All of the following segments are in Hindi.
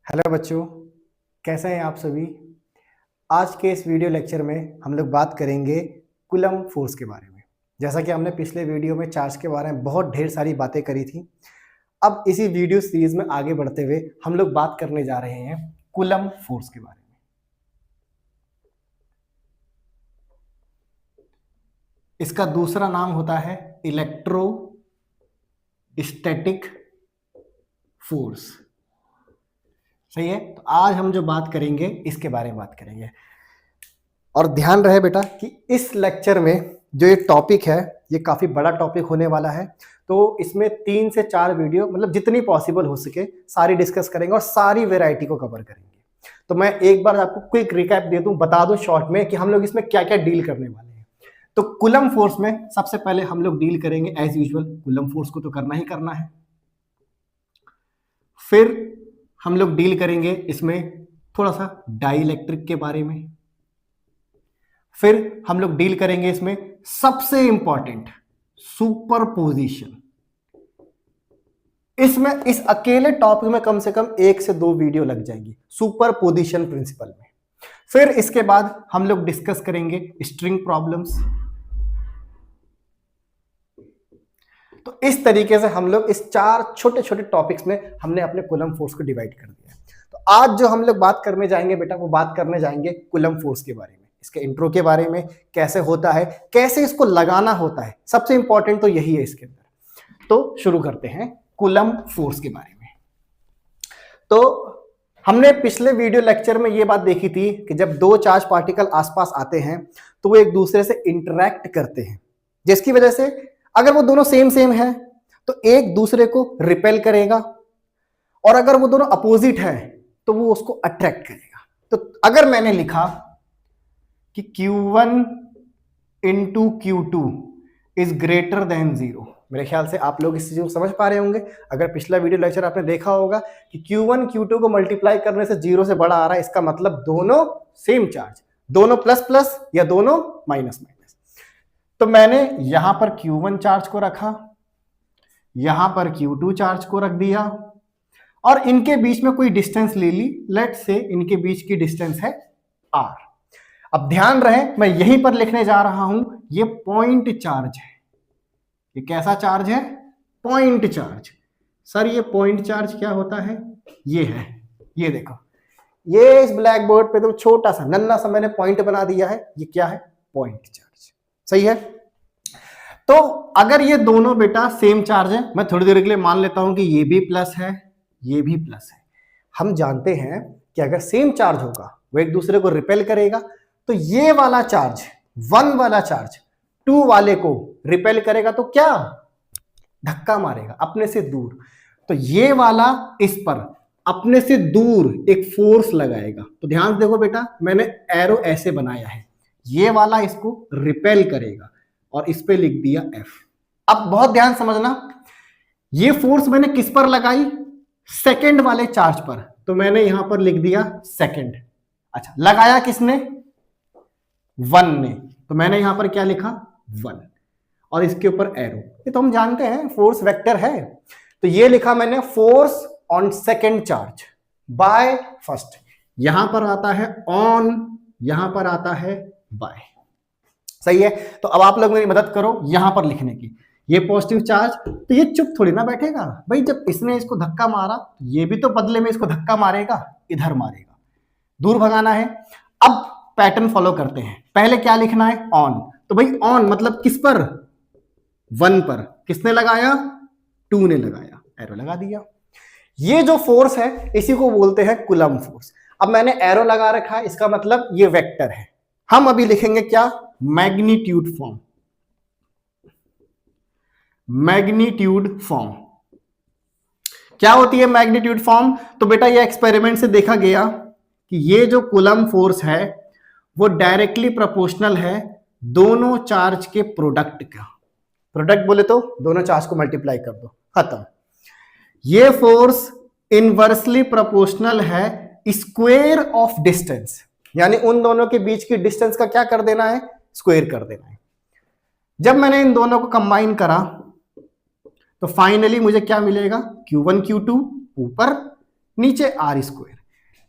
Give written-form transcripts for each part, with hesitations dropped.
हेलो बच्चों, कैसे हैं आप सभी। आज के इस वीडियो लेक्चर में हम लोग बात करेंगे कूलम फोर्स के बारे में। जैसा कि हमने पिछले वीडियो में चार्ज के बारे में बहुत ढेर सारी बातें करी थी। अब इसी वीडियो सीरीज में आगे बढ़ते हुए हम लोग बात करने जा रहे हैं कूलम फोर्स के बारे में। इसका दूसरा नाम होता है इलेक्ट्रोस्टैटिक फोर्स। सही है। तो आज हम जो बात करेंगे इसके बारे में बात करेंगे। और ध्यान रहे बेटा कि इस लेक्चर में जो ये टॉपिक है ये काफ़ी बड़ा टॉपिक होने वाला है। तो इसमें 3 से 4 वीडियो मतलब जितनी पॉसिबल हो सके सारी डिस्कस करेंगे और सारी वैरायटी को कवर करेंगे। तो मैं एक बार आपको क्विक रिकैप दे दूं, बता दूं शॉर्ट में कि हम लोग इसमें क्या क्या डील करने वाले हैं। तो कूलम फोर्स में सबसे पहले हम लोग डील करेंगे एज यूजुअल, कूलम फोर्स को तो करना ही करना है। फिर हम लोग डील करेंगे इसमें थोड़ा सा डाइइलेक्ट्रिक के बारे में। फिर हम लोग डील करेंगे इसमें सबसे इंपॉर्टेंट सुपरपोजिशन। इसमें इस अकेले टॉपिक में कम से कम 1 से 2 वीडियो लग जाएंगी सुपरपोजिशन प्रिंसिपल में। फिर इसके बाद हम लोग डिस्कस करेंगे स्ट्रिंग प्रॉब्लम्स। तो इस तरीके से हम लोग इस 4 छोटे छोटे टॉपिक्स में हमने अपने कूलम फोर्स को डिवाइड कर दिया। तो आज जो हम लोग बात करने जाएंगे बेटा, वो बात करने जाएंगे कूलम फोर्स के बारे में, इसके इंट्रो के बारे में, कैसे होता है, कैसे इसको लगाना होता है। सबसे इंपॉर्टेंट तो यही है इसके अंदर। तो शुरू करते हैं कूलम फोर्स के बारे में। तो हमने पिछले वीडियो लेक्चर में ये बात देखी थी कि जब 2 चार्ज पार्टिकल आसपास आते हैं तो वो एक दूसरे से इंटरैक्ट करते हैं, जिसकी वजह से अगर वो दोनों सेम है तो एक दूसरे को रिपेल करेगा, और अगर वो दोनों अपोजिट है तो वो उसको अट्रैक्ट करेगा। तो अगर मैंने लिखा कि Q1 into Q2 is greater than 0, मेरे ख्याल से आप लोग इस चीज को समझ पा रहे होंगे। अगर पिछला वीडियो लेक्चर आपने देखा होगा कि Q1 Q2 को मल्टीप्लाई करने से 0 से बड़ा आ रहा है, इसका मतलब दोनों सेम चार्ज, दोनों प्लस प्लस या दोनों माइनस माइनस। तो मैंने यहां पर Q1 चार्ज को रखा, यहां पर Q2 चार्ज को रख दिया, और इनके बीच में कोई डिस्टेंस ले ली। लेट्स से इनके बीच की डिस्टेंस है R। अब ध्यान रहे मैं यहीं पर लिखने जा रहा हूं, ये पॉइंट चार्ज है। ये कैसा चार्ज है? Point charge. सर ये पॉइंट चार्ज क्या होता है? ये है, ये देखो, ये इस ब्लैक बोर्ड पे तो छोटा सा नन्ना सा मैंने पॉइंट बना दिया है। ये क्या है? Point charge. सही है। तो अगर ये दोनों बेटा सेम चार्ज है, मैं थोड़ी देर के लिए मान लेता हूं कि ये भी प्लस है, ये भी प्लस है। हम जानते हैं कि अगर सेम चार्ज होगा वो एक दूसरे को रिपेल करेगा, तो ये वाला चार्ज 1 वाला चार्ज 2 वाले को रिपेल करेगा, तो क्या धक्का मारेगा अपने से दूर। तो ये वाला इस पर अपने से दूर एक फोर्स लगाएगा। तो ध्यान से देखो बेटा, मैंने एरो ऐसे बनाया है, ये वाला इसको रिपेल करेगा और इस पे लिख दिया F। अब बहुत ध्यान समझना, ये फोर्स मैंने किस पर लगाई? सेकंड वाले चार्ज पर, तो मैंने यहां पर लिख दिया सेकंड। अच्छा, लगाया किसने? 1 ने, तो मैंने यहां पर क्या लिखा? 1, और इसके ऊपर एरो। ये तो हम जानते हैं फोर्स वेक्टर है। तो ये लिखा मैंने force on second charge by first. यहां पर आता है ऑन, यहां पर आता है बाय। सही है। तो अब आप लोग मेरी मदद करो यहां पर लिखने की। ये पॉजिटिव चार्ज, तो ये चुप थोड़ी ना बैठेगा भाई। जब इसने इसको धक्का मारा तो ये भी तो बदले में इसको धक्का मारेगा, इधर मारेगा, दूर भगाना है। अब पैटर्न फॉलो करते हैं। पहले क्या लिखना है? ऑन। तो भाई ऑन मतलब किस पर? 1 पर। किसने लगाया? 2 ने लगाया, एरो लगा दिया। ये जो फोर्स है इसी को बोलते हैं कूलम फोर्स। अब मैंने एरो लगा रखा है, इसका मतलब ये वेक्टर है। हम अभी लिखेंगे क्या? Magnitude form. मैग्नीट्यूड फॉर्म क्या होती है? Magnitude form. तो बेटा ये एक्सपेरिमेंट से देखा गया कि ये जो कूलम फोर्स है वो डायरेक्टली प्रोपोर्शनल है दोनों चार्ज के प्रोडक्ट का। प्रोडक्ट बोले तो दोनों चार्ज को मल्टीप्लाई कर दो, खत्म। ये फोर्स इनवर्सली प्रोपोर्शनल है स्क्वायर ऑफ डिस्टेंस, यानी उन दोनों के बीच की डिस्टेंस का क्या कर देना है? स्क्वायर कर देना है। जब मैंने इन दोनों को कंबाइन करा तो फाइनली मुझे क्या मिलेगा? Q1 Q2 ऊपर नीचे R स्क्वायर।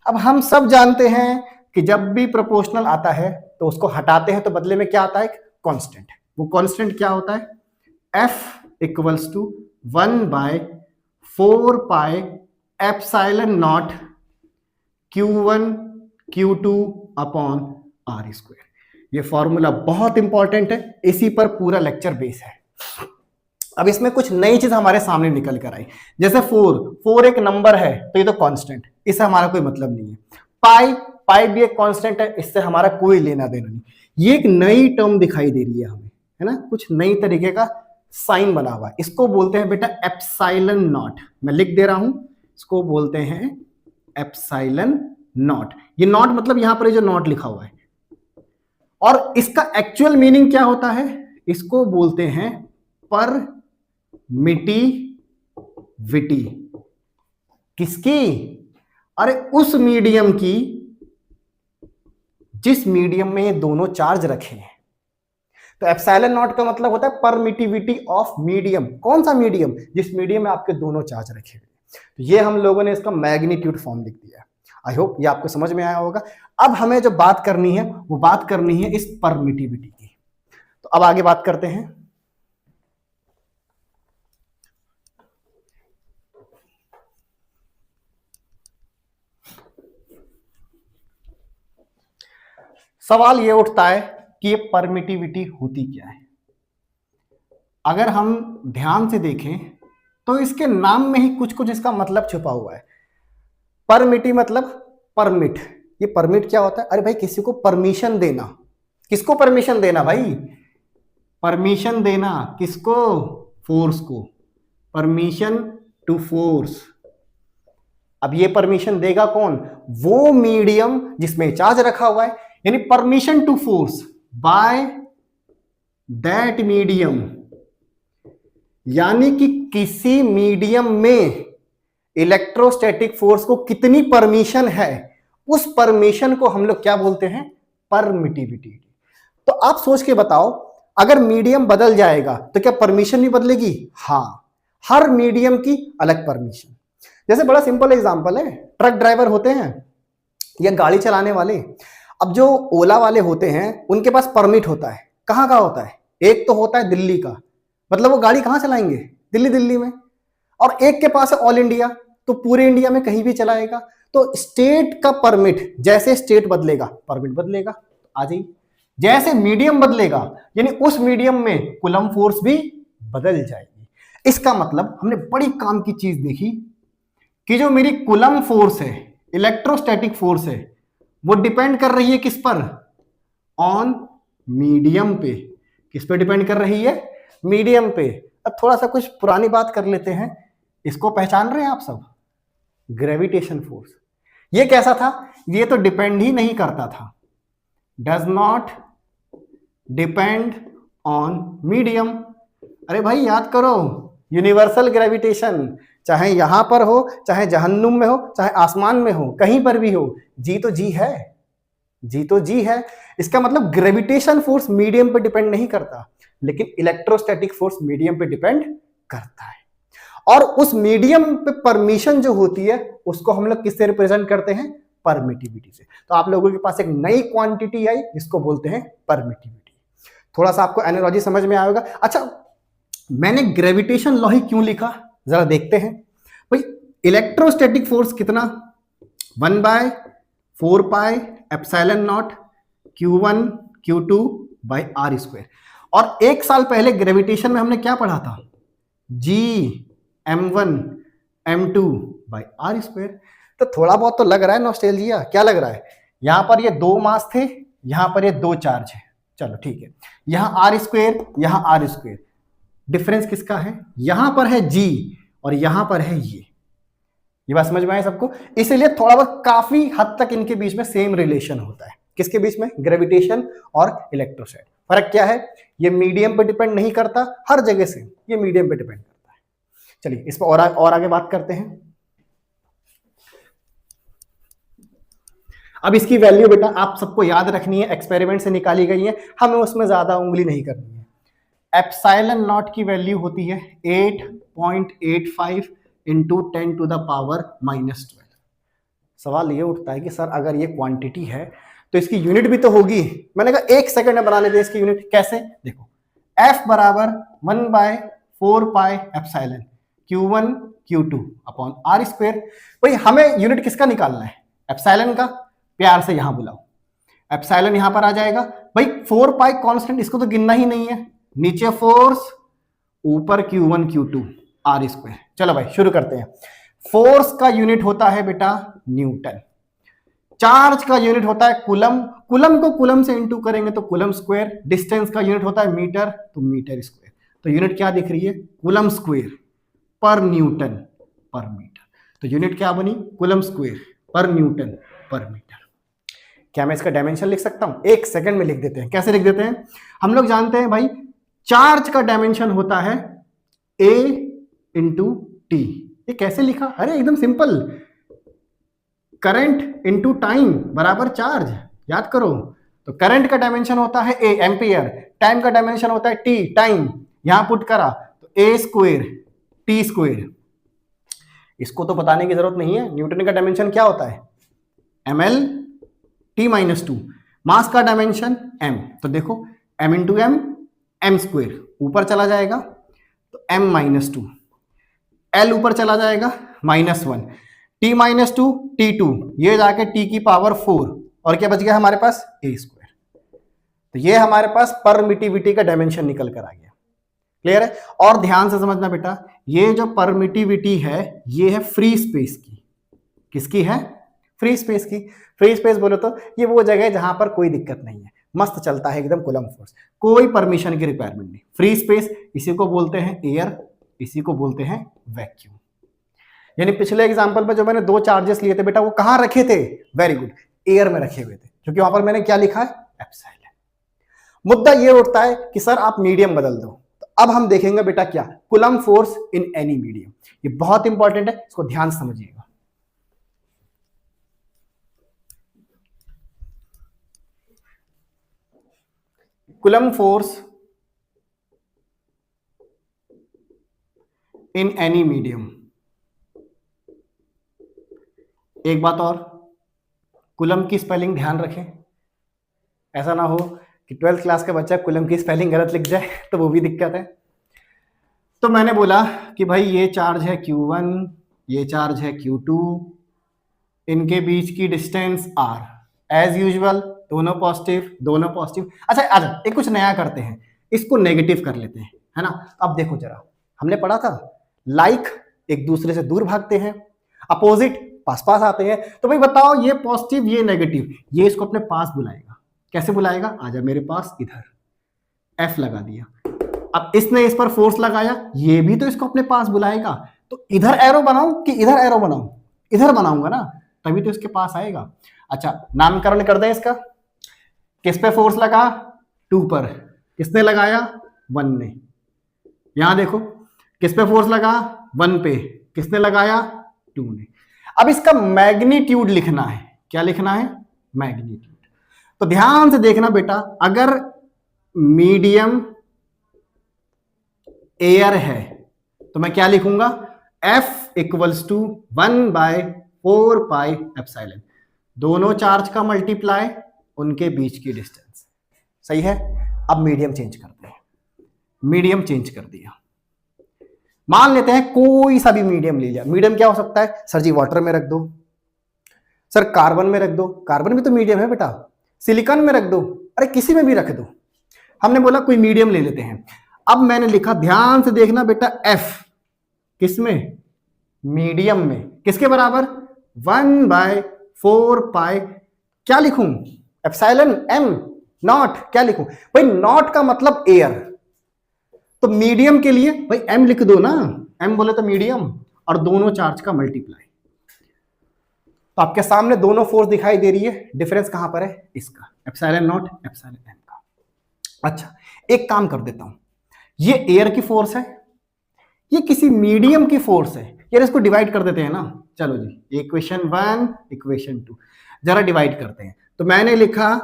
अब हम सब जानते हैं कि जब भी प्रोपोर्शनल आता है तो उसको हटाते हैं तो बदले में क्या आता है, कांस्टेंट। वो कांस्टेंट क्या होता है, F equals to 1/4 pi epsilon not Q1 Q2 upon R square. ये फॉर्मूला बहुत इंपॉर्टेंट है, इसी पर पूरा लेक्चर बेस है। अब इसमें कुछ नई चीज हमारे सामने निकल कर आई, जैसे 4 एक नंबर है तो ये तो कांस्टेंट, इससे हमारा कोई मतलब नहीं है। पाई भी एक कांस्टेंट है, इससे हमारा कोई लेना देना नहीं। ये एक नई टर्म दिखाई दे रही है हमें, है ना, कुछ नई तरीके का साइन बना हुआ है, इसको बोलते हैं बेटा एप्सिलॉन नॉट। मैं लिख दे रहा हूं, इसको बोलते हैं एप्सिलॉन नॉट। ये नॉट मतलब यहां पर जो नॉट लिखा हुआ है, और इसका एक्चुअल मीनिंग क्या होता है, इसको बोलते हैं परमिटिविटी। किसकी, अरे उस मीडियम की जिस मीडियम में ये दोनों चार्ज रखे हैं। तो एप्सिलॉन नॉट का मतलब होता है परमिटिविटी ऑफ मीडियम। कौन सा मीडियम, जिस मीडियम में आपके दोनों चार्ज रखे हैं। तो ये हम लोगों ने इसका मैग्नीट्यूड फॉर्म लिख दिया। आई होप ये आपको समझ में आया होगा। अब हमें जो बात करनी है वो बात करनी है इस परमिटिविटी की। तो अब आगे बात करते हैं। सवाल ये उठता है कि ये परमिटिविटी होती क्या है। अगर हम ध्यान से देखें तो इसके नाम में ही कुछ कुछ इसका मतलब छुपा हुआ है। परमिटी मतलब परमिट। ये परमिट क्या होता है, अरे भाई किसी को परमिशन देना। किसको परमिशन देना भाई, परमिशन देना किसको, फोर्स को, परमिशन टू फोर्स। अब ये परमिशन देगा कौन, वो मीडियम जिसमें चार्ज रखा हुआ है, यानी permission to force by that medium. यानी कि किसी मीडियम में इलेक्ट्रोस्टैटिक फोर्स को कितनी परमिशन है, उस परमिशन को हम लोग क्या बोलते हैं, परमिटिविटी। तो आप सोच के बताओ, अगर मीडियम बदल जाएगा तो क्या परमिशन भी बदलेगी, हाँ, हर मीडियम की अलग परमिशन। जैसे बड़ा सिंपल एग्जांपल है, ट्रक ड्राइवर होते हैं या गाड़ी चलाने वाले। अब जो ओला वाले होते हैं उनके पास परमिट होता है, कहाँ का होता है, एक तो होता है दिल्ली का, मतलब वो गाड़ी कहाँ चलाएंगे, दिल्ली में। और एक के पास है ऑल इंडिया, तो पूरे इंडिया में कहीं भी चलाएगा। तो स्टेट का परमिट, जैसे स्टेट बदलेगा परमिट बदलेगा। आ जाइए, जैसे मीडियम बदलेगा यानी उस मीडियम में कूलम फोर्स भी बदल जाएगी। इसका मतलब हमने बड़ी काम की चीज देखी कि जो मेरी कूलम फोर्स है, इलेक्ट्रोस्टैटिक फोर्स है, वो डिपेंड कर रही है किस पर, ऑन मीडियम पे। किस पे डिपेंड कर रही है, मीडियम पे। अब थोड़ा सा कुछ पुरानी बात कर लेते हैं, इसको पहचान रहे हैं आप सब, ग्रेविटेशन फोर्स। ये कैसा था, ये तो डिपेंड ही नहीं करता था, does not depend on medium. अरे भाई याद करो, यूनिवर्सल ग्रेविटेशन, चाहे यहां पर हो, चाहे जहन्नुम में हो, चाहे आसमान में हो, कहीं पर भी हो, जी तो जी है, जी तो जी है। इसका मतलब ग्रेविटेशन फोर्स मीडियम पे डिपेंड नहीं करता, लेकिन इलेक्ट्रोस्टैटिक फोर्स मीडियम पे डिपेंड करता है। और उस मीडियम पे परमिशन जो होती है उसको हम लोग किससे रिप्रेजेंट करते हैं, परमिटिविटी से। तो आप लोगों के पास एक नई क्वांटिटी आई जिसको बोलते हैं परमिटिविटी। थोड़ा सा आपको एनालॉजी समझ में आएगा। अच्छा, मैंने ग्रेविटेशन लॉ ही क्यों लिखा, जरा देखते हैं। भाई इलेक्ट्रोस्टैटिक फोर्स कितना, 1/4 pi epsilon not Q1 Q2 by R square. और एक साल पहले ग्रेविटेशन में हमने क्या पढ़ा था, G m1 m2 by R square. तो थोड़ा बहुत तो लग रहा है नॉस्टैल्जिया, क्या लग रहा है, यहां पर ये दो मास थे, यहां पर ये दो चार्ज है, चलो ठीक है, यहां R स्क्वायर, यहां R स्क्वायर, डिफरेंस किसका है, यहां पर है G और यहां पर है ये बात समझ में आए सबको। इसलिए थोड़ा बहुत काफी हद तक इनके बीच में सेम रिलेशन होता है, किसके बीच में, ग्रेविटेशन और इलेक्ट्रोस्टैटिक। फर्क क्या है, ये मीडियम पे डिपेंड नहीं करता, हर जगह से ये मीडियम पे डिपेंड करता है। चलिए इस पर और आगे बात करते हैं। अब इसकी वैल्यू बेटा आप सबको याद रखनी है, एक्सपेरिमेंट से निकाली गई है, हमें उसमें ज्यादा उंगली नहीं करनी है। एप्सिलॉन नॉट की वैल्यू होती है 8.85 × 10⁻⁻12। सवाल ये उठता है कि सर अगर ये क्वांटिटी है तो इसकी यूनिट भी तो होगी। मैंने कहा 1 सेकंड में बना लेते हैं इसकी यूनिट। कैसे? देखो, F बराबर 1/4πε Q1 Q2 upon R square. भाई हमें यूनिट किसका निकालना है? एप्सिलॉन का। प्यार से यहां बुलाओ, एप्सिलॉन यहां पर आ जाएगा। भाई 4π कांस्टेंट, इसको तो गिनना ही नहीं है। नीचे फोर्स, ऊपर Q1 Q2 R स्क्वायर। चलो भाई शुरू करते हैं। फोर्स का यूनिट होता है बेटा न्यूटन, चार्ज का यूनिट होता है कूलम, कूलम को कूलम से इंटू करेंगे तो कूलम स्क्वायर, डिस्टेंस का यूनिट होता है मीटर तो मीटर स्क्वायर। तो यूनिट क्या दिख रही है? कूलम स्क्वायर पर न्यूटन पर मीटर। तो यूनिट क्या बनी? कूलम स्क्वायर पर न्यूटन पर मीटर। क्या मैं इसका डायमेंशन लिख सकता हूं? 1 सेकंड में लिख देते हैं। कैसे लिख देते हैं? हम लोग जानते हैं भाई चार्ज का डायमेंशन होता है A इंटू टी। ये कैसे लिखा? अरे एकदम सिंपल, करंट इंटू टाइम बराबर चार्ज। याद करो, तो करंट का डायमेंशन होता है A एम्पियर, टाइम का डायमेंशन होता है T टाइम। यहां पुट करा तो A स्क्वायर T स्क्वायर। इसको तो बताने की जरूरत नहीं है, न्यूटन का डायमेंशन क्या होता है? ml T-2। मास का डायमेंशन m, तो देखो m into m m square, ऊपर चला जाएगा तो m-2, l ऊपर चला जाएगा -1, T-2 T2, ये जाके T की पावर 4, और क्या बच गया हमारे पास? a square. तो ये हमारे पास परमिटिविटी का डायमेंशन निकल कर आ गया। क्लियर है? और ध्यान से समझना बेटा, ये जो परमिटिविटी है ये है फ्री स्पेस की। किसकी है? फ्री स्पेस की। फ्री स्पेस बोलो तो ये वो जगह है जहां पर कोई दिक्कत नहीं है, मस्त चलता है एकदम कूलम फोर्स, कोई परमिशन की रिक्वायरमेंट नहीं। फ्री स्पेस, इसी को बोलते हैं एयर, इसी को बोलते हैं वैक्यूम। यानी पिछले एग्जांपल में जो मैंने 2 चार्जेस लिए थे बेटा, वो कहां रखे थे? वेरी गुड, एयर में रखे हुए थे, क्योंकि वहां पर मैंने क्या लिखा है? एप्सिलॉन। मुद्दा ये उठता है कि सर आप मीडियम बदल दो। तो अब हम देखेंगे बेटा क्या? Coulomb force in any medium. ये बहुत इंपॉर्टेंट है, इसको ध्यान से समझिएगा। Coulomb force in any medium. एक बात और, कूलम की स्पेलिंग ध्यान रखें, ऐसा ना हो कि 12th क्लास का बच्चा कूलम की स्पेलिंग गलत लिख जाए तो वो भी दिक्कत है। तो मैंने बोला कि भाई ये चार्ज है Q1, ये चार्ज है Q2, इनके बीच की डिस्टेंस R। एज यूजुअल दोनों पॉजिटिव, दोनों पॉजिटिव। अच्छा आजा एक कुछ नया करते हैं, इसको नेगेटिव कर लेते हैं, है ना? अब देखो जरा, हमने पढ़ा था लाइक एक दूसरे से दूर भागते हैं, अपोजिट पास पास आते हैं। तो भाई बताओ, ये पॉजिटिव ये नेगेटिव, ये इसको अपने पास बुलाएगा। कैसे बुलाएगा? आजा मेरे पास, इधर F लगा दिया। अब इसने इस पर फोर्स लगाया, ये भी तो इसको अपने पास बुलाएगा। तो इधर एरो बनाऊं कि इधर एरो बनाऊं? इधर बनाऊंगा ना, तभी तो इसके पास आएगा। अच्छा नामकरण कर दें इसका। किस पे फोर्स लगा? 2 पर। किसने लगाया? 1 ने। यहां देखो, किस पे फोर्स लगा? 1 पे। किसने लगाया? 2 ने। अब इसका मैग्नीट्यूड लिखना है। क्या लिखना है? मैग्नीट्यूड। तो ध्यान से देखना बेटा, अगर मीडियम एयर है तो मैं क्या लिखूंगा? F = 1/4πε, दोनों चार्ज का मल्टीप्लाई, उनके बीच की डिस्टेंस। सही है? अब मीडियम चेंज करते हैं। मीडियम चेंज कर दिया, मान लेते हैं कोई सा भी मीडियम ले लिया। मीडियम क्या हो सकता है? सर जी वाटर में रख दो, सर कार्बन में रख दो, कार्बन भी तो मीडियम है बेटा, सिलिकॉन में रख दो, अरे किसी में भी रख दो। हमने बोला कोई मीडियम ले लेते हैं। अब मैंने लिखा, ध्यान से देखना बेटा, F किसमें? मीडियम में। किसके बराबर? 1/4π। क्या लिखूं? Epsilon m not. क्या लिखूं भाई? नॉट का मतलब एयर, तो मीडियम के लिए भाई m लिख दो ना, m बोले तो मीडियम, और दोनों चार्ज का मल्टीप्लाई। तो आपके सामने दोनों फोर्स दिखाई दे रही है, डिफरेंस कहां पर है? इसका, एप्सिलॉन नॉट एप्सिलॉन m का। अच्छा एक काम कर देता हूं, ये एयर की फोर्स है, ये किसी मीडियम की फोर्स है यार, इसको डिवाइड कर देते हैं ना। चलो जी, इक्वेशन 1 इक्वेशन 2 जरा डिवाइड करते हैं। तो मैंने लिखा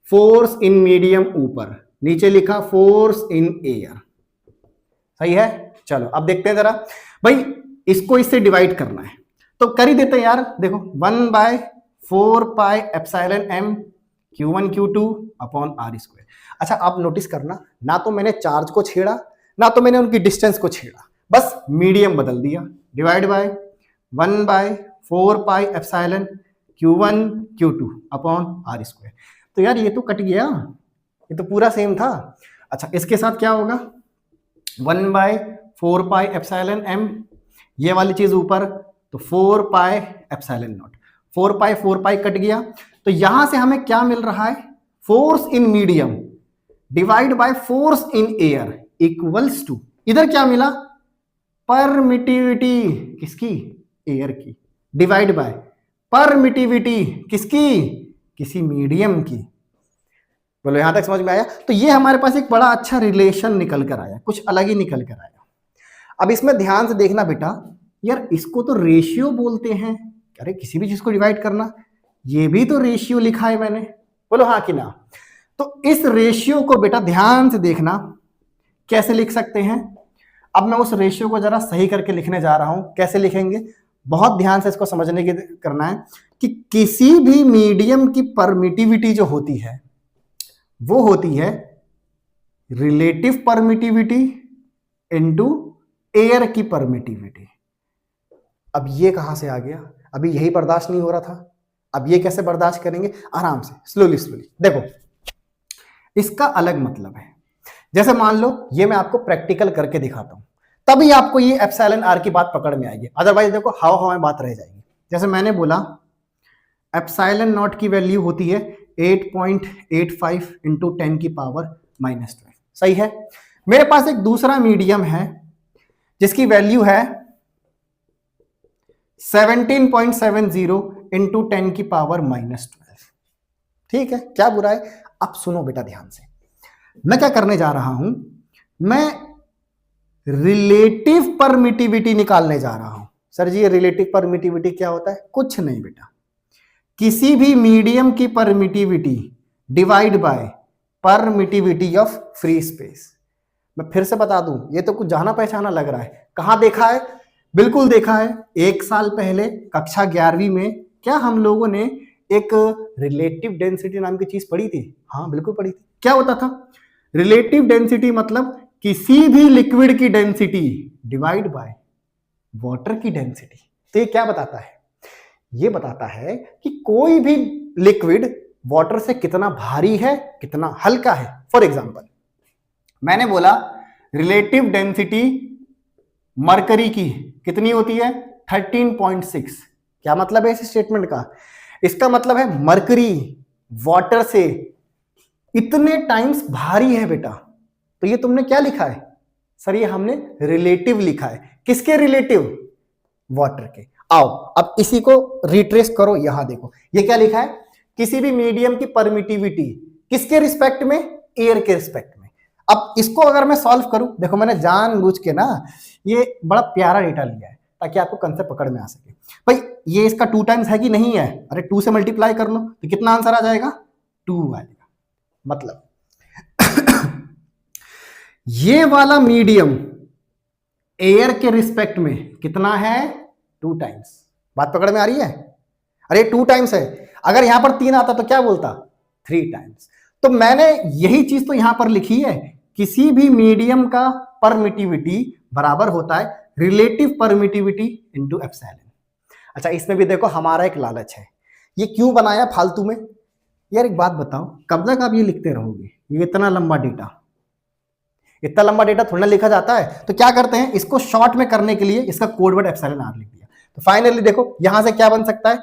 फोर्स इन मीडियम ऊपर, नीचे लिखा फोर्स इन एयर। सही है? चलो अब देखते हैं जरा भाई, इसको इससे डिवाइड करना है। तो कर ही देते हैं यार, देखो 1/4πε Q1 Q2 upon R square. अच्छा आप नोटिस करना, ना तो मैंने चार्ज को छेड़ा ना तो मैंने उनकी डिस्टेंस को छेड़ा, बस मीडियम बदल दिया, divide by 1/4πε Q1 Q2 upon R square. तो यार ये तो कट गया, ये तो पूरा सेम था। अच्छा इसके साथ क्या होगा, 1/4πε, ये वाली चीज ऊपर, तो 4πε0, 4π कट गया। तो यहां से हमें क्या मिल रहा है, force in medium divide by force in air equals to, इधर क्या मिला, परमिटिविटी किसकी, एयर की, डिवाइड बाय परमिटिविटी किसकी, किसी मीडियम की। बोलो यहां तक समझ में आया। तो ये हमारे पास एक बड़ा अच्छा रिलेशन निकल कर आया, कुछ अलग ही निकल कर आया। अब इसमें ध्यान से देखना बेटा, यार इसको तो रेशियो बोलते हैं, अरे किसी भी चीज को डिवाइड करना, ये भी तो रेशियो लिखा है मैंने, बोलो हाँ कि ना। तो इस रेशियो को बेटा ध्यान से देखना कैसे लिख सकते हैं। अब मैं उस रेशियो को जरा सही करके लिखने जा रहा हूं, कैसे लिखेंगे, बहुत ध्यान से इसको समझने की करना है कि किसी भी मीडियम की परमिटिविटी जो होती है वो होती है रिलेटिव परमिटिविटी इनटू एयर की परमिटिविटी। अब ये कहां से आ गया, अभी यही बर्दाश्त नहीं हो रहा था, अब ये कैसे बर्दाश्त करेंगे, आराम से स्लोली स्लोली देखो। इसका अलग मतलब है, जैसे मान लो ये मैं आपको प्रैक्टिकल करके दिखाता हूं, तभी आपको ये एप्सिलॉन आर की बात पकड़ में आएगी, अदरवाइज देखो हाव हाव में बात रह जाएगी। जैसे मैंने बोला एप्सिलॉन नॉट की वैल्यू होती है 8.85 इंटू 10 की पावर -12, सही है। मेरे पास एक दूसरा मीडियम है जिसकी वैल्यू है 17.70 इंटू 10 की पावर -12, ठीक है, क्या बुरा है। अब सुनो बेटा ध्यान से, मैं क्या करने जा रहा हूं, मैं रिलेटिव परमिटिविटी निकालने जा रहा हूं। सर जी ये रिलेटिव परमिटिविटी क्या होता है, कुछ नहीं बेटा, किसी भी मीडियम की permittivity divide by permittivity of free space. मैं फिर से बता दूं, ये तो कुछ जाना पहचाना लग रहा है, कहां देखा है, बिल्कुल देखा है। एक साल पहले कक्षा 11वीं में क्या हम लोगों ने एक रिलेटिव डेंसिटी नाम की चीज पढ़ी थी, हाँ बिल्कुल पढ़ी थी। क्या होता था, रिलेटिव डेंसिटी मतलब किसी भी लिक्विड की डेंसिटी डिवाइड बाय वाटर की डेंसिटी। तो ये क्या बताता है, ये बताता है कि कोई भी लिक्विड वाटर से कितना भारी है कितना हल्का है। फॉर एग्जांपल मैंने बोला रिलेटिव डेंसिटी मरकरी की कितनी होती है 13.6। क्या मतलब है इस स्टेटमेंट का, इसका मतलब है मरकरी वाटर से इतने टाइम्स भारी है बेटा। तो ये तुमने क्या लिखा है, सर ये हमने रिलेटिव लिखा है, किसके रिलेटिव, वाटर के। आओ अब इसी को रिट्रेस करो, यहां देखो ये क्या लिखा है, किसी भी मीडियम की परमिटिविटी किसके रिस्पेक्ट में, एयर के रिस्पेक्ट में। अब इसको अगर मैं सॉल्व करूं, देखो मैंने जानबूझ के ना ये बड़ा प्यारा डेटा लिया है ताकि आपको कंसेप्ट पकड़ में आ सके। भाई ये इसका 2 टाइम्स है कि नहीं है, अरे 2 से मल्टीप्लाई कर लो तो कितना आंसर आ जाएगा, 2 आएगा। मतलब ये वाला मीडियम एयर के रिस्पेक्ट में कितना है, 2 टाइम्स। बात पकड़ में आ रही है, अरे 2 टाइम्स है, अगर यहां पर 3 आता तो क्या बोलता, 3 टाइम्स। तो मैंने यही चीज तो यहां पर लिखी है, किसी भी मीडियम का परमिटिविटी बराबर होता है रिलेटिव परमिटिविटी इनटू एप्सिलॉन। अच्छा इसमें भी देखो हमारा एक लालच है, ये क्यों बनाया फालतू में। यार एक बात बताओ, कब तक आप ये लिखते रहोगे, ये इतना लंबा डेटा, इतना लंबा डेटा थोड़ा लिखा जाता है। तो क्या करते हैं, इसको शॉर्ट में करने के लिए इसका कोड वर्ड एप्सिलॉन आर लिख दिया। तो फाइनली देखो यहां से क्या बन सकता है,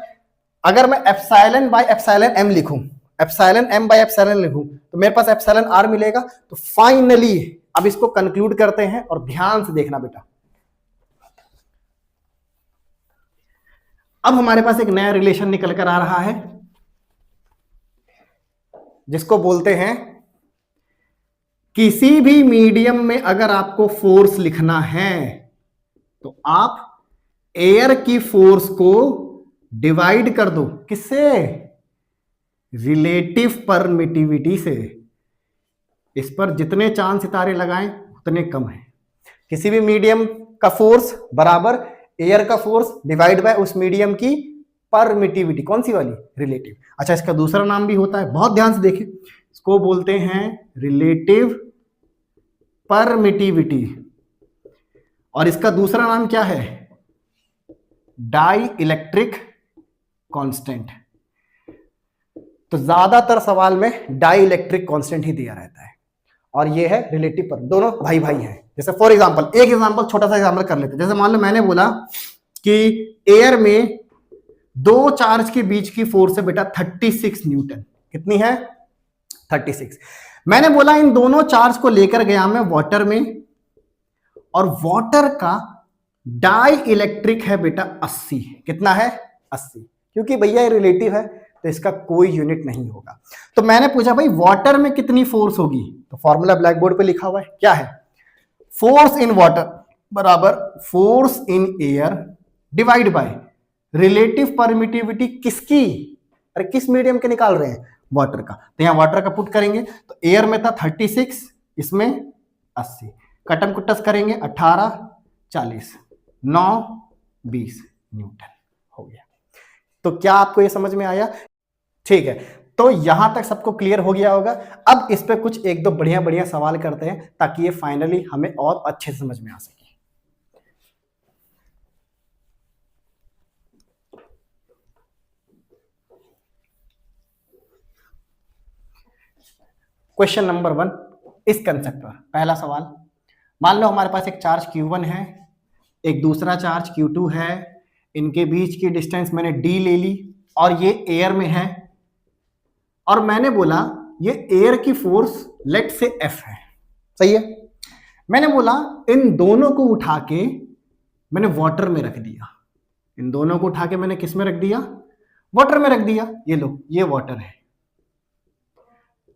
अगर मैं एप्सिलॉन बाय एप्सिलॉन एम लिखूं, एप्सिलॉन एम बाय एप्सिलॉन लिखूं तो मेरे पास एप्सिलॉन आर मिलेगा। तो फाइनली अब इसको कंक्लूड करते हैं और ध्यान से देखना बेटा, अब हमारे पास एक नया रिलेशन निकल कर आ रहा है जिसको बोलते हैं, किसी भी मीडियम में अगर आपको फोर्स लिखना है तो आप एयर की फोर्स को डिवाइड कर दो, किससे, रिलेटिव परमिटिविटी से। इस पर जितने चांद सितारे लगाएं उतने कम है। किसी भी मीडियम का फोर्स बराबर एयर का फोर्स डिवाइड बाय उस मीडियम की परमिटिविटी, कौन सी वाली, रिलेटिव। अच्छा, इसका दूसरा नाम भी होता है, बहुत ध्यान से देखें, इसको बोलते हैं रिलेटिव परमिटिविटी, और इसका दूसरा नाम क्या है, डाई इलेक्ट्रिक कांस्टेंट। तो ज्यादातर सवाल में डाई इलेक्ट्रिक कांस्टेंट ही दिया रहता है, और ये है रिलेटिव पर, दोनों भाई भाई हैं। जैसे फॉर एग्जांपल, एक एग्जांपल, छोटा सा एग्जांपल कर लेते हैं। जैसे मान लो मैंने बोला कि एयर में दो चार्ज के बीच की फोर्स है बेटा 36 न्यूटन। कितनी है, 36। मैंने बोला इन दोनों चार्ज को लेकर गया मैं वाटर में, और वाटर का डाई इलेक्ट्रिक है बेटा 80। कितना है, 80। क्योंकि भैया ये रिलेटिव है तो इसका कोई यूनिट नहीं होगा। तो मैंने पूछा भाई वाटर में कितनी फोर्स होगी, तो फॉर्मूला ब्लैक बोर्ड पे लिखा हुआ है, क्या है, फोर्स इन वाटर बराबर force in air divide by relative permittivity किसकी, अरे किस मीडियम के निकाल रहे हैं, वाटर का। तो यहां वाटर का पुट करेंगे, तो एयर में था 36, इसमें 80, कटम कुटस करेंगे 18 40 9 20 न्यूटन हो गया। तो क्या आपको ये समझ में आया, ठीक है। तो यहां तक सबको क्लियर हो गया होगा। अब इस पे कुछ एक दो बढ़िया बढ़िया सवाल करते हैं ताकि ये फाइनली हमें और अच्छे से समझ में आ सके। क्वेश्चन नंबर 1 इस कंसेप्ट पर, पहला सवाल, मान लो हमारे पास एक चार्ज Q1 है, एक दूसरा चार्ज Q2 है, इनके बीच की डिस्टेंस मैंने d ले ली, और ये एयर में है, और मैंने बोला ये एयर की फोर्स लेट से F है, सही है। मैंने बोला इन दोनों को उठा के मैंने वाटर में रख दिया, इन दोनों को उठा के मैंने किस में रख दिया, वाटर में रख दिया। ये लो, ये वाटर है,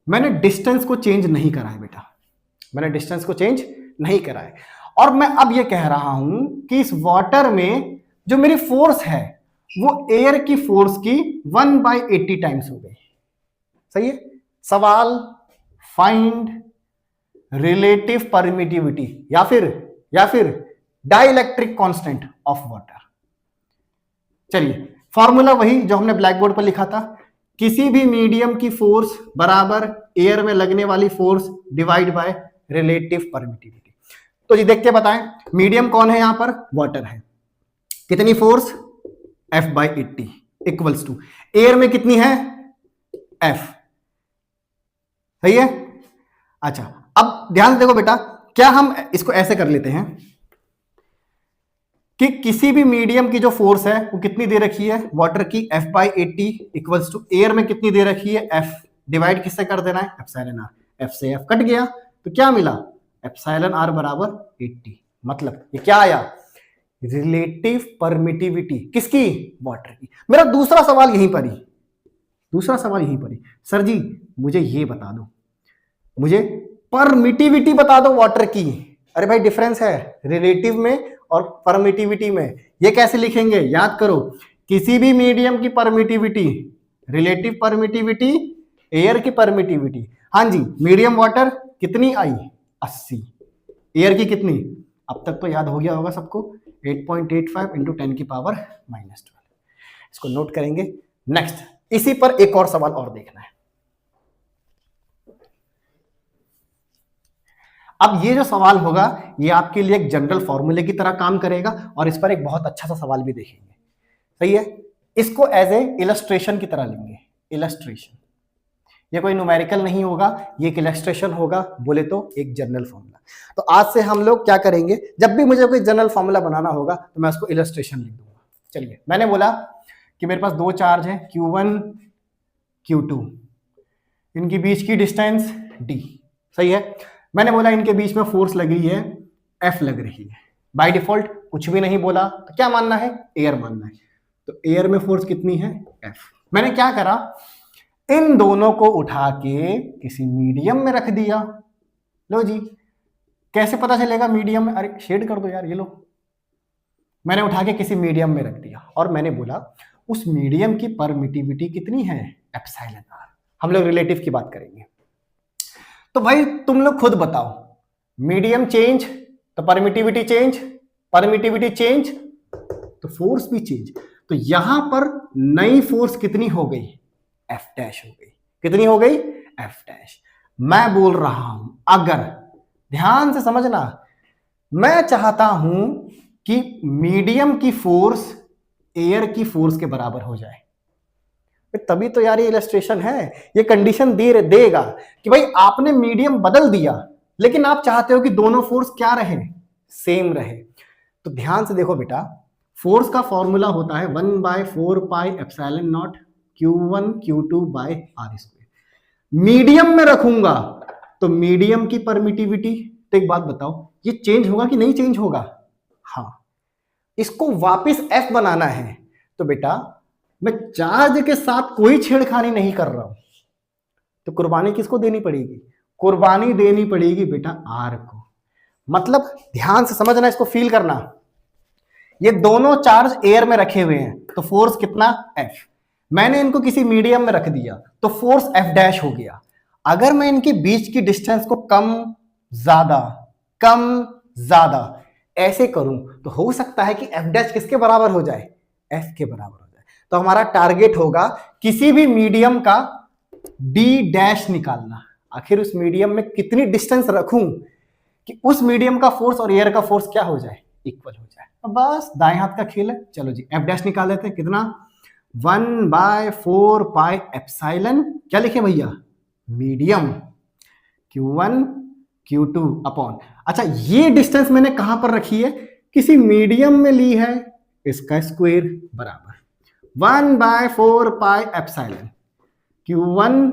मैंने डिस्टेंस को चेंज नहीं करा है बेटा, मैंने डिस्टेंस को चेंज नहीं करा है। और मैं अब ये कह रहा हूं कि इस वाटर में जो मेरी फोर्स है वो एयर की फोर्स की 1/80 टाइम्स हो गई, सही है। सवाल, फाइंड रिलेटिव परमिटिविटी या फिर डाइलेक्ट्रिक कांस्टेंट ऑफ वाटर। चलिए, फॉर्मूला वही जो हमने ब्लैक बोर्ड पर लिखा था, किसी भी मीडियम की फोर्स बराबर एयर में लगने वाली force divide by relative permittivity. तो जी देख के बताएं, मीडियम कौन है, यहां पर वाटर है, कितनी force F/80 equals to air में कितनी है F, सही है। अच्छा, अब ध्यान से देखो बेटा, क्या हम इसको ऐसे कर लेते हैं कि किसी भी मीडियम की जो फोर्स है वो कितनी दे रखी है, वाटर की F/80 इक्वल्स टू एयर में कितनी दे रखी है F, डिवाइड किससे कर देना है, एप्सिलॉन आर। F से F कट गया तो क्या मिला, एप्सिलॉन आर बराबर 80। मतलब ये क्या आया, रिलेटिव परमिटिविटी किसकी, वाटर की। मेरा दूसरा सवाल यहीं पर ही, सर जी मुझे ये बता दो, मुझे परमिटिविटी बता दो वाटर की। अरे भाई डिफरेंस है रिलेटिव में और परमिटिविटी में, ये कैसे लिखेंगे, याद करो, किसी भी मीडियम की परमिटिविटी, रिलेटिव परमिटिविटी, एयर की परमिटिविटी। हाँ जी, मीडियम वाटर कितनी आई 80, एयर की कितनी, अब तक तो याद हो गया होगा सबको, 8.85 इंटू 10 की पावर -12। इसको नोट करेंगे। नेक्स्ट, इसी पर एक और सवाल और देखना है। अब ये जो सवाल होगा ये आपके लिए एक जनरल फॉर्मूले की तरह काम करेगा, और इस पर एक बहुत अच्छा सा सवाल भी देखेंगे, सही है। इसको एज ए इलस्ट्रेशन की तरह लेंगे, इलस्ट्रेशन, ये कोई न्यूमेरिकल नहीं होगा, ये एक इलस्ट्रेशन होगा, बोले तो एक जनरल फॉर्मूला। तो आज से हम लोग क्या करेंगे, जब भी मुझे कोई जनरल फॉर्मूला बनाना होगा तो मैं उसको इलस्ट्रेशन लिख दूंगा। चलिए, मैंने बोला कि मेरे पास दो चार्ज हैं Q1 Q2, इनकी बीच की डिस्टेंस d, सही है। मैंने बोला इनके बीच में फोर्स लग रही है F लग रही है, बाय डिफॉल्ट कुछ भी नहीं बोला, तो क्या मानना है, एयर मानना है। तो एयर में फोर्स कितनी है F। मैंने क्या करा, इन दोनों को उठा के किसी मीडियम में रख दिया। लो जी, कैसे पता चलेगा मीडियम में, अरे शेड कर दो यार, ये लो, मैंने उठा के किसी मीडियम में रख दिया, और मैंने बोला उस मीडियम की परमिटिविटी कितनी है, एप्सिलॉन आर। हम लोग रिलेटिव की बात करेंगे। तो भाई तुम लोग खुद बताओ, मीडियम चेंज तो परमिटिविटी चेंज, परमिटिविटी चेंज तो फोर्स भी चेंज। तो यहां पर नई फोर्स कितनी हो गई, एफ डैश हो गई। कितनी हो गई, एफ डैश। मैं बोल रहा हूं, अगर ध्यान से समझना, मैं चाहता हूं कि मीडियम की फोर्स एयर की फोर्स के बराबर हो जाए, तभी तो यार ये इलस्ट्रेशन है, ये कंडीशन देगा कि भाई आपने मीडियम बदल दिया, लेकिन आप चाहते हो कि दोनों फोर्स क्या रहे, सेम रहे। तो ध्यान से देखो बेटा, फोर्स का फॉर्मूला होता है 1/4πε0 Q1 Q2 bye are square. Medium में रखूंगा तो मीडियम की परमिटिविटी, तो एक बात बताओ, ये चेंज होगा कि नहीं चेंज होगा? हाँ। इसको वापस एफ बनाना है तो बेटा मैं चार्ज के साथ कोई छेड़खानी नहीं कर रहा हूं, तो कुर्बानी किसको देनी पड़ेगी? कुर्बानी देनी पड़ेगी बेटा आर को। मतलब ध्यान से समझना, इसको फील करना, ये दोनों चार्ज एयर में रखे हुए हैं तो फोर्स कितना, एफ। मैंने इनको किसी मीडियम में रख दिया तो फोर्स एफ डैश हो गया। अगर मैं इनके बीच की डिस्टेंस को कम ज्यादा ऐसे करूं तो हो सकता है कि एफ डैश किसके बराबर हो जाए, एफ के बराबर हो जाए। तो हमारा टारगेट होगा किसी भी मीडियम का डी डैश निकालना। आखिर उस मीडियम में कितनी डिस्टेंस रखूं कि उस मीडियम का फोर्स और एयर का फोर्स क्या हो जाए, इक्वल हो जाए। अब बस दाएं हाथ का खेल है। चलो जी, एफ डैश निकाल लेते हैं। कितना, 1/4πε, क्या लिखे भैया, मीडियम Q1 Q2 अपॉन, अच्छा ये डिस्टेंस मैंने कहां पर रखी है, किसी मीडियम में ली है, इसका स्क्वायर बराबर 1/4πε Q1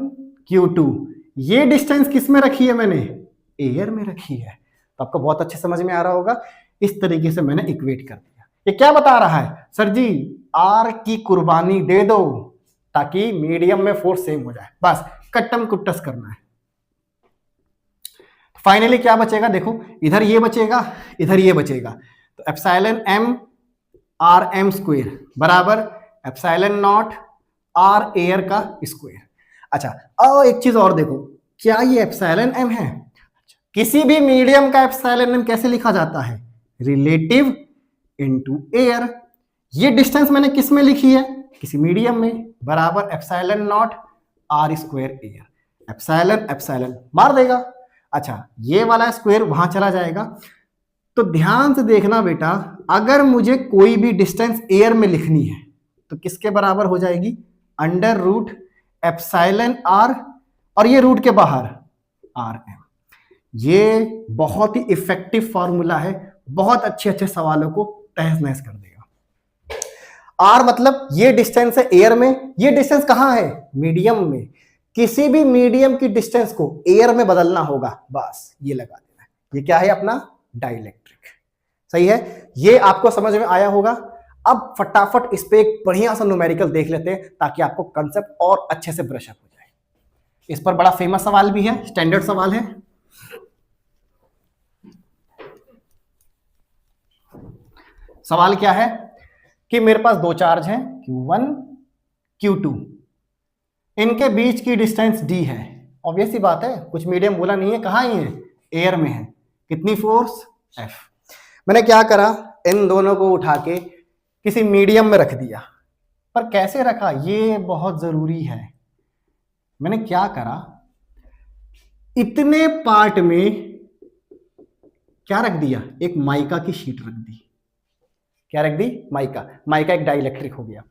Q2। ये डिस्टेंस किस में रखी है मैंने, एयर में रखी है। तो आपको बहुत अच्छे समझ में आ रहा होगा। इस तरीके से मैंने इक्वेट कर दिया। ये क्या बता रहा है, सर जी आर की कुर्बानी दे दो ताकि मीडियम में फोर्स सेम हो जाए, बस कट्टम कुट्टस करना है। फाइनली क्या बचेगा, देखो इधर ये बचेगा, इधर ये बचेगा, तो epsilon m R M square बराबर एप्सिलॉन नॉट आर एयर का स्क्वायर। अच्छा अब एक चीज और देखो, क्या ये एप्सिलॉन m है? किसी भी मीडियम का एप्सिलॉन m कैसे लिखा जाता है, रिलेटिव इनटू एयर। ये डिस्टेंस मैंने किस में लिखी है, किसी मीडियम में, बराबर epsilon not R square air. Epsilon epsilon मार देगा। अच्छा ये वाला स्क्वायर वहां चला जाएगा। तो ध्यान से देखना बेटा, अगर मुझे कोई भी डिस्टेंस एयर में लिखनी है तो किसके बराबर हो जाएगी, अंडर रूट एप्सिलॉन आर, और ये रूट के बाहर आर एम। ये बहुत ही इफेक्टिव फॉर्मूला है, बहुत अच्छे अच्छे सवालों को तहस नहस कर देगा। आर मतलब ये डिस्टेंस है एयर में, ये डिस्टेंस कहां है, मीडियम में। किसी भी मीडियम की डिस्टेंस को एयर में बदलना होगा, बस ये लगा देना है। ये क्या है अपना, डाइलेक्ट्रिक। सही है, ये आपको समझ में आया होगा। अब फटाफट इस पे एक बढ़िया सा न्यूमेरिकल देख लेते हैं ताकि आपको कंसेप्ट और अच्छे से ब्रश अप हो जाए। इस पर बड़ा फेमस सवाल भी है, स्टैंडर्ड सवाल है। सवाल क्या है कि मेरे पास दो चार्ज हैं Q1 Q2, इनके बीच की डिस्टेंस d है। ऑब्वियस सी बात है, कुछ मीडियम बोला नहीं है, कहाँ ही है, एयर में है। कितनी फोर्स, F। मैंने क्या करा, इन दोनों को उठा के किसी मीडियम में रख दिया। पर कैसे रखा ये बहुत जरूरी है। मैंने क्या करा, इतने पार्ट में क्या रख दिया, एक माइका की शीट रख दी। क्या रख दी, माइका। माइका एक डाइलेक्ट्रिक हो गया।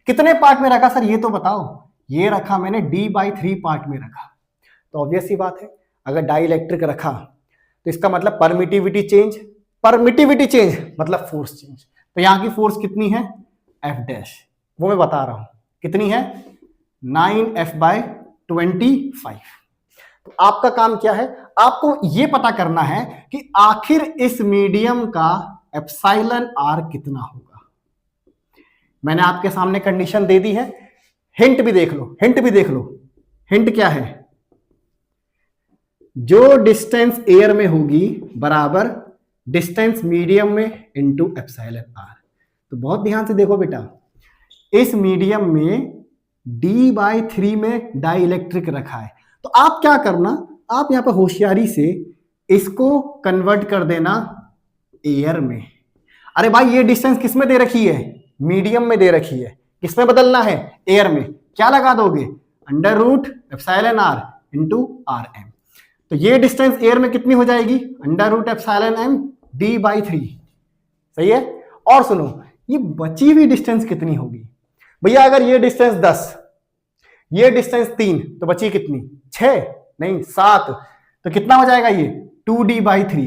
कितने पार्ट में रखा सर ये तो बताओ। ये रखा मैंने d/3 पार्ट में रखा। तो ऑब्वियस सी बात है, अगर डाइलेक्ट्रिक रखा तो इसका मतलब परमिटिविटी चेंज, परमिटिविटी चेंज मतलब फोर्स चेंज। तो यहां की फोर्स कितनी है, F डैश, वो मैं बता रहा हूं कितनी है, 9F/25। तो आपका काम क्या है, आपको ये पता करना है कि आखिर इस मीडियम का एप्सिलॉन आर कितना होगा। मैंने आपके सामने कंडीशन दे दी है, हिंट भी देख लो, हिंट भी देख लो। हिंट क्या है, जो डिस्टेंस एयर में होगी बराबर डिस्टेंस मीडियम में इनटू एप्सिलॉन आर। तो बहुत ध्यान से देखो बेटा, इस मीडियम में d/3 में डाइलेक्ट्रिक रखा है। तो आप क्या करना, आप यहां पर होशियारी से इसको कन्वर्ट कर देना एयर में। अरे भाई ये डिस्टेंस किस में दे रखी है, मीडियम में दे रखी है, किसमें बदलना है, एयर में, क्या लगा दोगे, under root epsilon R into R M. तो ये डिस्टेंस एयर में कितनी हो जाएगी, under root epsilon M D by 3, सही है। और सुनो ये बची हुई डिस्टेंस कितनी होगी भैया, अगर ये डिस्टेंस 10, ये डिस्टेंस 3, तो बची कितनी, 6 नहीं 7, तो कितना हो जाएगा ये 2d बाई 3,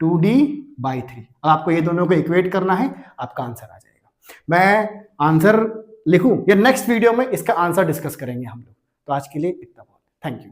2d बाई 3। अब आपको ये दोनों को इक्वेट करना है, आपका आंसर आ जाएगा। मैं आंसर लिखूं या नेक्स्ट वीडियो में इसका आंसर डिस्कस करेंगे हम लोग। तो आज के लिए इतना बहुत, थैंक यू।